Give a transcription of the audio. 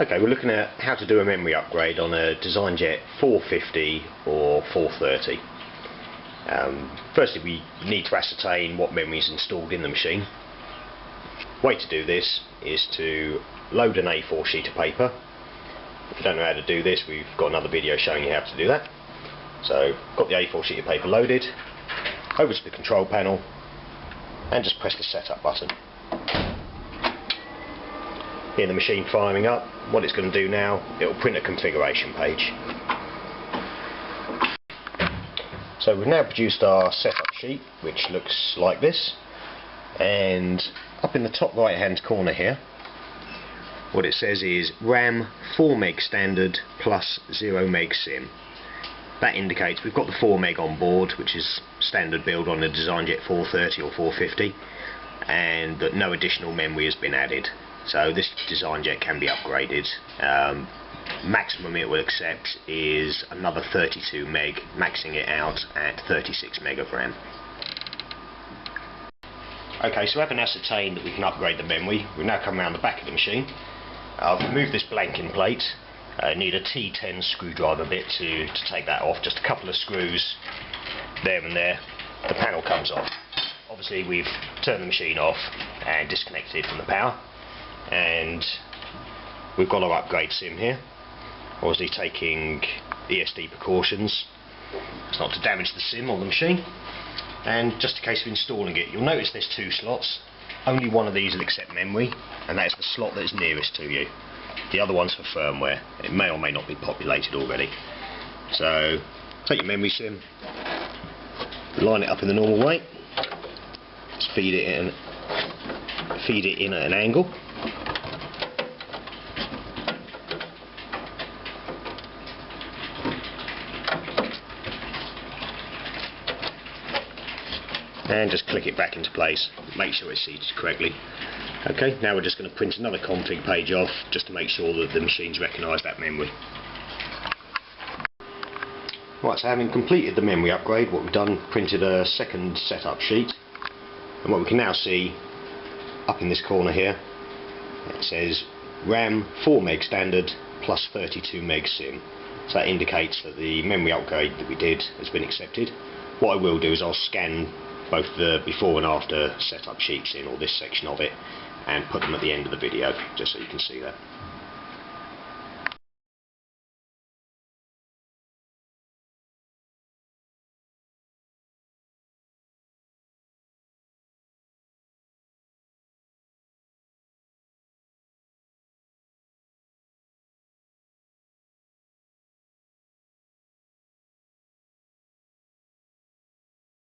Okay, we're looking at how to do a memory upgrade on a DesignJet 450 or 430. Firstly, we need to ascertain what memory is installed in the machine. The way to do this is to load an A4 sheet of paper. If you don't know how to do this, we've got another video showing you how to do that. So, got the A4 sheet of paper loaded, over to the control panel, and just press the setup button. Hear the machine firing up. What it's going to do now, it will print a configuration page. So we've now produced our setup sheet, which looks like this, and up in the top right hand corner here, what it says is RAM 4 meg standard plus 0 meg SIMM. That indicates we've got the 4 meg on board, which is standard build on a DesignJet 430 or 450, and that no additional memory has been added. So this DesignJet can be upgraded. Maximum it will accept is another 32 meg, maxing it out at 36 meg of RAM. Okay, so having ascertained that we can upgrade the memory, we've now come around the back of the machine. I've removed this blanking plate. I need a T10 screwdriver bit to take that off. Just a couple of screws there and there. The panel comes off. Obviously we've turned the machine off and disconnected it from the power, and we've got our upgrade SIMM here. Obviously taking ESD precautions. It's not to damage the SIMM or the machine. And just in case of installing it, you'll notice there's two slots. Only one of these will accept memory, and that is the slot that's nearest to you. The other one's for firmware. It may or may not be populated already. So take your memory SIMM, line it up in the normal way, just feed it in at an angle, and just click it back into place. Make sure it's seated correctly. Okay, now we're just going to print another config page off just to make sure that the machines recognise that memory. Right, so having completed the memory upgrade, what we've done, printed a second setup sheet, and what we can now see up in this corner here, it says RAM 4 meg standard plus 32 meg SIMM. So that indicates that the memory upgrade that we did has been accepted. What I will do is I'll scan both the before and after setup sheets in, or this section of it, and put them at the end of the video just so you can see that.